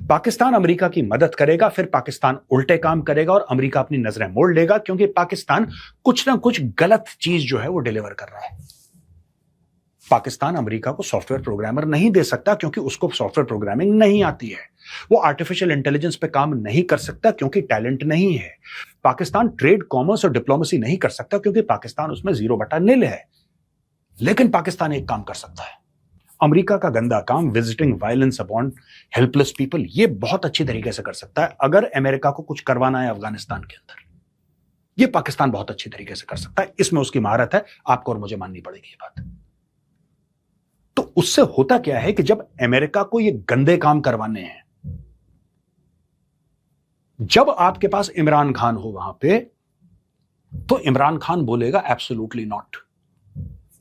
Pakistan America की मदद करेगा, फिर पाकिस्तान उल्टे काम करेगा और अमेरिका अपनी नजरें मोड़ लेगा, क्योंकि पाकिस्तान कुछ ना कुछ गलत चीज जो है वो डिलीवर कर रहा है। पाकिस्तान अमेरिका को सॉफ्टवेयर प्रोग्रामर नहीं दे सकता क्योंकि उसको सॉफ्टवेयर प्रोग्रामिंग नहीं आती है। वो आर्टिफिशियल इंटेलिजेंस पे काम नहीं कर सकता क्योंकि टैलेंट नहीं है। पाकिस्तान ट्रेड, कॉमर्स और डिप्लोमेसी नहीं कर सकता क्योंकि पाकिस्तान उसमें 0/0 है। लेकिन पाकिस्तान एक काम कर सकता है, अमेरिका का गंदा काम, visiting violence upon helpless people, ये बहुत अच्छी तरीके से कर सकता है। अगर अमेरिका को कुछ करवाना है अफगानिस्तान के अंदर, ये पाकिस्तान बहुत अच्छी तरीके से कर सकता है। इसमें उसकी महारत है, आपको और मुझे माननी पड़ेगी ये बात। तो उससे होता क्या है कि जब अमेरिका को ये गंदे काम करवाने हैं, जब आपके पास इमरान खान हो वहां पे, तो इमरान खान बोलेगा एब्सोल्युटली नॉट।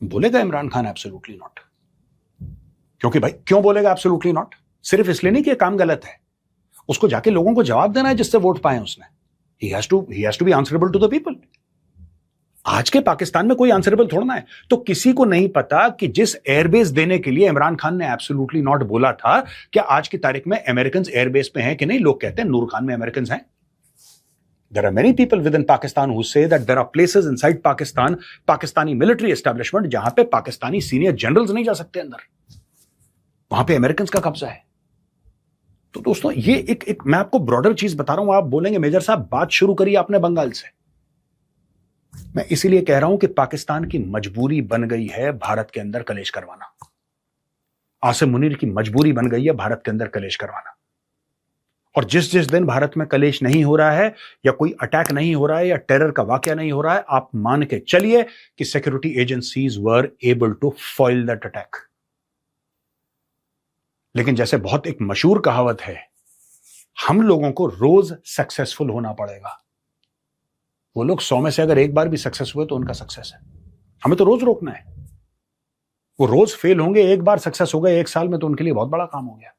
बोलेगा इमरान खान एब्सोल्युटली नॉट। क्योंकि भाई क्यों बोलेगा एब्सोल्युटली नॉट? सिर्फ इसलिए नहीं कि काम गलत है, उसको जाके लोगों को जवाब देना है जिससे वोट पाए उसने। He has to be answerable to the people. आज के पाकिस्तान में कोई आंसरेबल थोड़ा ना है। तो किसी को नहीं पता कि जिस एयरबेस देने के लिए इमरान खान ने एब्सोल्युटली नॉट बोला था, क्या आज की तारीख में अमेरिकन एयरबेस पे हैं कि नहीं? लोग कहते हैं नूर खान में अमेरिकन हैं। There are many people within Pakistan who say that there are places inside Pakistan, Pakistani military establishment, जहां पे पाकिस्तानी सीनियर जनरल्स नहीं जा सकते अंदर, वहां पे अमेरिकन का कब्जा है। तो दोस्तों ये एक मैं आपको ब्रॉडर चीज बता रहा हूं। आप बोलेंगे मेजर साहब बात शुरू करिए आपने बंगाल से। मैं इसीलिए कह रहा हूं कि पाकिस्तान की मजबूरी बन गई है भारत के अंदर कलेश करवाना। आसिम मुनीर की मजबूरी बन गई है भारत के अंदर कलेश करवाना। और जिस जिस दिन भारत में कलेश नहीं हो रहा है, या कोई अटैक नहीं हो रहा है, या टेरर का वाकया नहीं हो रहा है, आप मान के चलिए कि security agencies were able to foil that attack. लेकिन जैसे बहुत एक मशहूर कहावत है, हम लोगों को रोज सक्सेसफुल होना पड़ेगा। वो लोग 100 में से अगर एक बार भी सक्सेस हुए तो उनका सक्सेस है। हमें तो रोज रोकना है। वो रोज फेल होंगे, एक बार सक्सेस हो गए 1 साल में, तो उनके लिए बहुत बड़ा काम हो गया।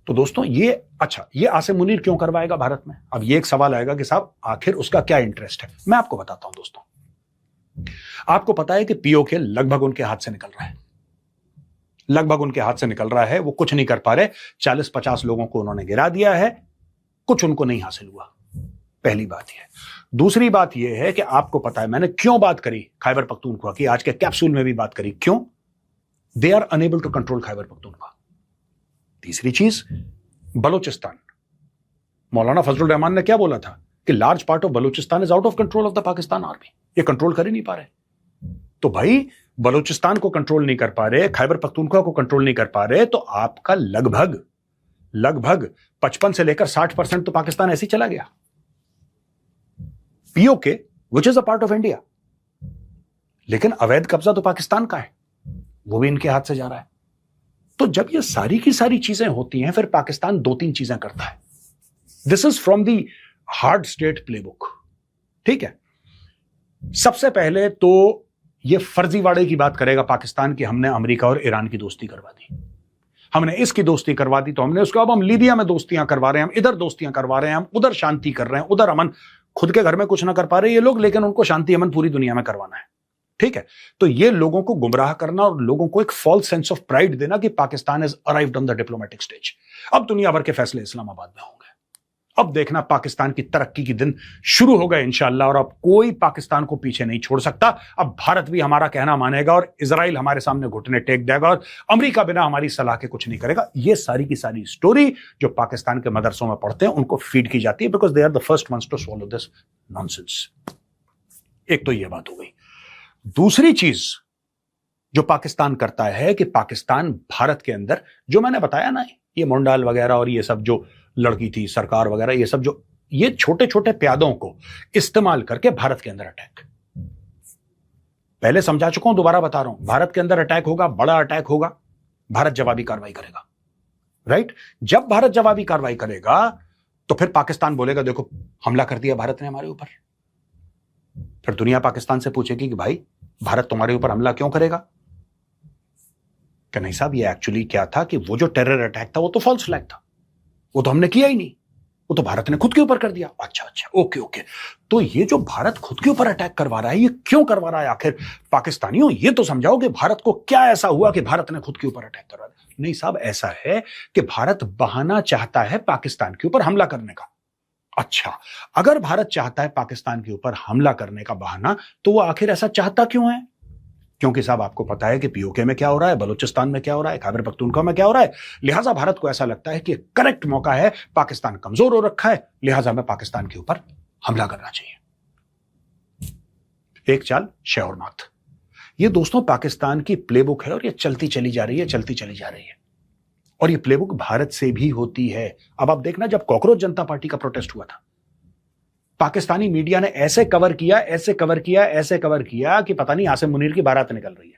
तो दोस्तों ये आसिम मुनीर क्यों करवाएगा भारत में? अब ये एक सवाल आएगा कि साहब आखिर उसका क्या इंटरेस्ट है। मैं आपको बताता हूं दोस्तों। आपको पता है कि पीओके लगभग उनके हाथ से निकल रहा है। लगभग उनके हाथ से निकल रहा है। वो कुछ नहीं कर पा रहे। 40-50 लोगों को उन्होंने गिरा दिया है, कुछ उनको नहीं हासिल हुआ। पहली बात यह। दूसरी बात यह है कि आपको पता है मैंने क्यों बात करी खैबर पख्तूनख्वा की, आज के कैप्सूल में भी बात करी, क्यों? They are unable to control Khyber Pakhtunkhwa. तीसरी चीज, बलूचिस्तान। मौलाना फजलुर रहमान ने क्या बोला था कि large part of Balochistan is out of control of the Pakistan army. ये कंट्रोल कर ही नहीं पा रहे। तो भाई बलूचिस्तान को कंट्रोल नहीं कर पा रहे, खैबर पख्तूनख्वा को कंट्रोल नहीं कर पा रहे, तो आपका लगभग 55 से लेकर 60% तो पाकिस्तान ऐसे ही चला गया। PoK which is a part of India, लेकिन अवैध कब्जा तो पाकिस्तान का है, वो भी इनके हाथ से जा रहा है। तो जब ये सारी की सारी चीजें होती हैं, फिर पाकिस्तान 2-3 चीजें करता है। This is from the hard state playbook. ठीक है, सबसे पहले तो ये फर्जीवाड़े की बात करेगा पाकिस्तान कि हमने अमेरिका और ईरान की दोस्ती करवा दी, हमने इसकी दोस्ती करवा दी, तो हमने उसको, अब हम लीबिया में दोस्तियां करवा रहे हैं, हम इधर दोस्तियां करवा रहे हैं, हम उधर शांति कर रहे हैं, उधर अमन। खुद के घर में कुछ ना कर पा रहे ये लोग, लेकिन उनको शांति अमन पूरी दुनिया में करवाना है। ठीक है, तो ये लोगों को गुमराह करना और लोगों को एक फॉल्स सेंस ऑफ प्राइड देना कि Pakistan is arrived on the diplomatic stage. अब दुनिया भर के फैसले इस्लामाबाद में होंगे। अब देखना पाकिस्तान की तरक्की की दिन शुरू हो गए इंशाअल्लाह, और अब कोई पाकिस्तान को पीछे नहीं छोड़ सकता। अब भारत भी हमारा कहना मानेगा, और इजराइल हमारे सामने घुटने टेक देगा, और अमेरिका बिना हमारी सलाह के कुछ नहीं करेगा। ये सारी की सारी स्टोरी जो पाकिस्तान के मदरसों में पढ़ते हैं उनको फीड की जाती है, because they are the first ones to swallow this nonsense. एक तो ये बात हो गई। दूसरी चीज जो पाकिस्तान करता है कि पाकिस्तान भारत के अंदर, जो मैंने बताया ना, ये मुंडाल वगैरह और ये सब जो लड़की थी सरकार वगैरह, ये सब जो ये छोटे छोटे प्यादों को इस्तेमाल करके भारत के अंदर अटैक, पहले समझा चुका हूं, दोबारा बता रहा हूं, भारत के अंदर अटैक होगा, बड़ा अटैक होगा, भारत जवाबी कार्रवाई करेगा। राइट? जब भारत जवाबी कार्रवाई करेगा तो फिर पाकिस्तान बोलेगा देखो हमला कर दिया भारत ने हमारे ऊपर। फिर दुनिया पाकिस्तान से पूछेगी कि भाई भारत तुम्हारे ऊपर हमला क्यों करेगा? कि नहीं साहब, ये एक्चुअली क्या था कि वो जो टेरर अटैक था वो तो फॉल्स फ्लैग था, वो तो हमने किया ही नहीं, वो तो भारत ने खुद के ऊपर कर दिया। अच्छा, ओके। तो ये जो भारत खुद के ऊपर अटैक करवा रहा है, ये क्यों करवा रहा है आखिर? पाकिस्तानियों ये तो समझाओ कि भारत को क्या ऐसा हुआ कि भारत ने खुद के ऊपर अटैक करवा दिया? नहीं साहब, ऐसा है कि भारत बहाना चाहता है पाकिस्तान के ऊपर हमला करने का। अच्छा, अगर भारत चाहता है पाकिस्तान के ऊपर हमला करने का बहाना, तो वो आखिर ऐसा चाहता क्यों है? क्योंकि साहब आपको पता है कि पीओके में क्या हो रहा है, बलूचिस्तान में क्या हो रहा है, खैबर पख्तूनख्वा में क्या हो रहा है। लिहाजा भारत को ऐसा लगता है कि करेक्ट मौका है, पाकिस्तान कमजोर हो रखा है, लिहाजा में पाकिस्तान के ऊपर हमला करना चाहिए। एक चाल शह और मात। ये दोस्तों पाकिस्तान की प्लेबुक है और ये चलती चली जा रही है, चलती चली जा रही है। और ये प्लेबुक भारत से भी होती है। अब आप देखना, जब कॉकरोच जनता पार्टी का प्रोटेस्ट हुआ था, पाकिस्तानी मीडिया ने ऐसे कवर किया, ऐसे कवर किया, ऐसे कवर किया कि पता नहीं आसिम मुनीर की बारात निकल रही है।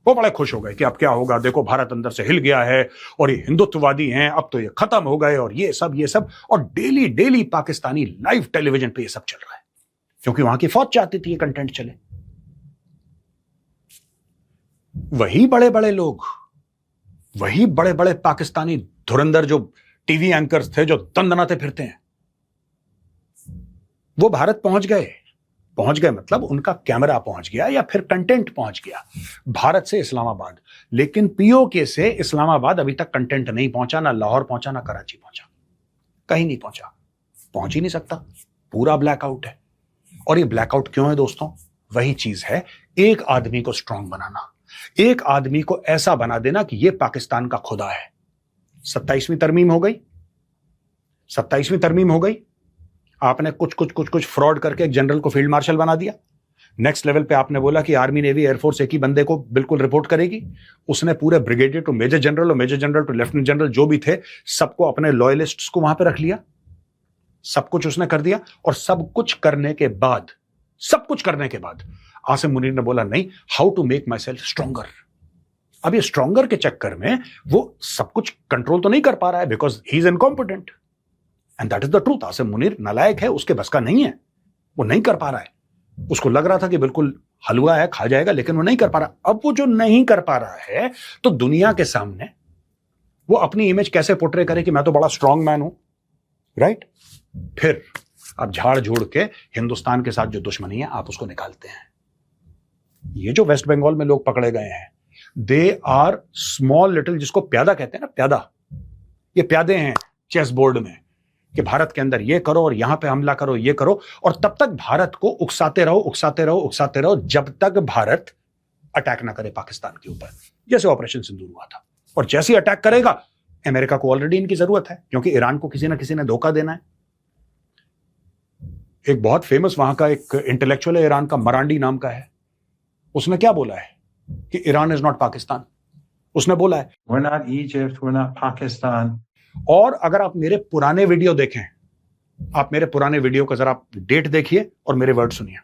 वो बड़े खुश हो गए कि अब क्या होगा, देखो भारत अंदर से हिल गया है और ये हिंदुत्ववादी हैं, अब तो ये खत्म हो गए और ये सब। और daily daily Pakistani live television पे ये सब चल रहा है, क्योंकि वहां की फौज चाहती थी ये कंटेंट चले। वही बड़े बड़े लोग, वही बड़े बड़े पाकिस्तानी धुरंधर जो टीवी एंकर्स थे, जो दंदनाते फिरते हैं, वो भारत पहुंच गए मतलब उनका कैमरा पहुंच गया या फिर कंटेंट पहुंच गया भारत से इस्लामाबाद। लेकिन पीओके से इस्लामाबाद अभी तक कंटेंट नहीं पहुंचा, ना लाहौर पहुंचा, ना कराची पहुंचा, कहीं नहीं पहुंचा, पहुंच ही नहीं सकता। पूरा ब्लैकआउट है। और ये ब्लैकआउट क्यों है दोस्तों? वही चीज है, एक आदमी को स्ट्रांग बनाना, एक आदमी को ऐसा बना देना कि ये पाकिस्तान का खुदा है। 27वीं तरमीम हो गई, 27वीं तरमीम हो गई, आपने कुछ फ्रॉड करके एक जनरल को फील्ड मार्शल बना दिया। नेक्स्ट लेवल पे आपने बोला कि आर्मी, नेवी, एयरफोर्स एक ही बंदे को बिल्कुल रिपोर्ट करेगी। उसने पूरे ब्रिगेडियर टू मेजर जनरल और major general to lieutenant general जो भी थे, सबको, अपने लॉयलिस्ट्स को वहां पे रख लिया। सब कुछ उसने कर दिया। और सब कुछ करने के बाद आसिम मुनीर ने बोला नहीं, how to make myself stronger. अब ये स्ट्रॉन्गर के चक्कर में वो सब कुछ कंट्रोल तो नहीं कर पा रहा है, because he is incompetent and that is the truth. Asim Munir नालायक है, उसके बस का नहीं है, वो नहीं कर पा रहा है। उसको लग रहा था कि बिल्कुल हलवा है, खा जाएगा, लेकिन वो नहीं कर पा रहा। अब वो जो नहीं कर पा रहा है, तो दुनिया के सामने वो अपनी इमेज कैसे पोर्ट्रे करे कि मैं तो बड़ा स्ट्रांग मैन हूं, राइट? फिर अब झाड़ झूड़ के हिंदुस्तान के साथ जो दुश्मनी है, आप उसको निकालते हैं। ये जो वेस्ट बंगाल में लोग पकड़े गए हैं, दे आर स्मॉल लिटिल, जिसको प्यादा कहते हैं ना, प्यादा, ये प्यादे हैं चेस बोर्ड में, कि भारत के अंदर ये करो और यहां पे हमला करो, ये करो, और तब तक भारत को उकसाते रहो जब तक भारत अटैक ना करे पाकिस्तान के ऊपर, जैसे ऑपरेशन सिंदूर हुआ था। और जैसे ही अटैक करेगा, अमेरिका को ऑलरेडी इनकी जरूरत है, क्योंकि ईरान को किसी ना किसी ने धोखा देना है। एक बहुत फेमस वहां का एक इंटेलेक्चुअल है ईरान का, मरांडी नाम का है, उसने क्या बोला है कि ईरान इज नॉट पाकिस्तान। उसने बोला है We're not Egypt, we're not Pakistan. और अगर आप मेरे पुराने वीडियो देखें, आप मेरे पुराने वीडियो का जरा आप डेट देखिए और मेरे वर्ड सुनिए।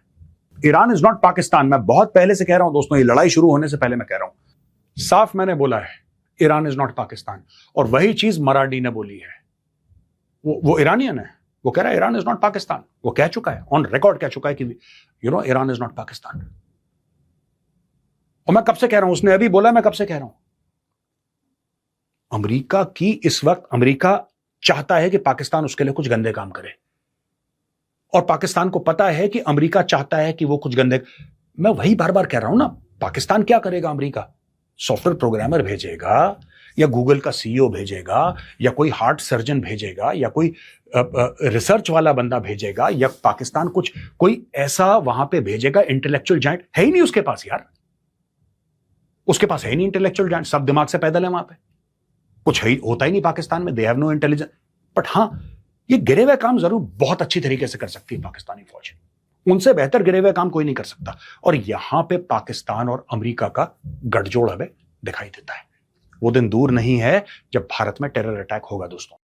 ईरान इज नॉट पाकिस्तान, मैं बहुत पहले से कह रहा हूं दोस्तों, ये लड़ाई शुरू होने से पहले मैं कह रहा हूं, साफ मैंने बोला है ईरान इज नॉट पाकिस्तान। और वही चीज मरांडी ने बोली है। वो ईरानियन है, वो कह रहा है ईरान इज नॉट पाकिस्तान। वो कह चुका है, ऑन रिकॉर्ड कह चुका है कि ईरान इज नॉट पाकिस्तान। और मैं कब से कह रहा हूं, उसने अभी बोला, मैं कब से कह रहा हूं। अमेरिका की इस वक्त, अमेरिका चाहता है कि पाकिस्तान उसके लिए कुछ गंदे काम करे, और पाकिस्तान को पता है कि अमेरिका चाहता है कि वो कुछ गंदे। मैं वही बार बार कह रहा हूं ना, पाकिस्तान क्या करेगा? अमेरिका सॉफ्टवेयर प्रोग्रामर भेजेगा, या गूगल का सीईओ भेजेगा, या कोई हार्ट सर्जन भेजेगा, या कोई रिसर्च वाला बंदा भेजेगा, या पाकिस्तान कोई ऐसा वहां पे भेजेगा। इंटेलेक्चुअल जायंट है ही नहीं उसके पास यार, उसके पास है ही नहीं इंटेलेक्चुअल जायंट। सब दिमाग से पैदल है वहां पे, कुछ है होता ही नहीं पाकिस्तान में। They have no intelligence. But हां, ये गिरे हुए काम जरूर बहुत अच्छी तरीके से कर सकती है पाकिस्तानी फौज, उनसे बेहतर गिरे हुए काम कोई नहीं कर सकता। और यहां पे पाकिस्तान और अमेरिका का गठजोड़ हमें दिखाई देता है। वो दिन दूर नहीं है जब भारत में टेरर अटैक होगा दोस्तों।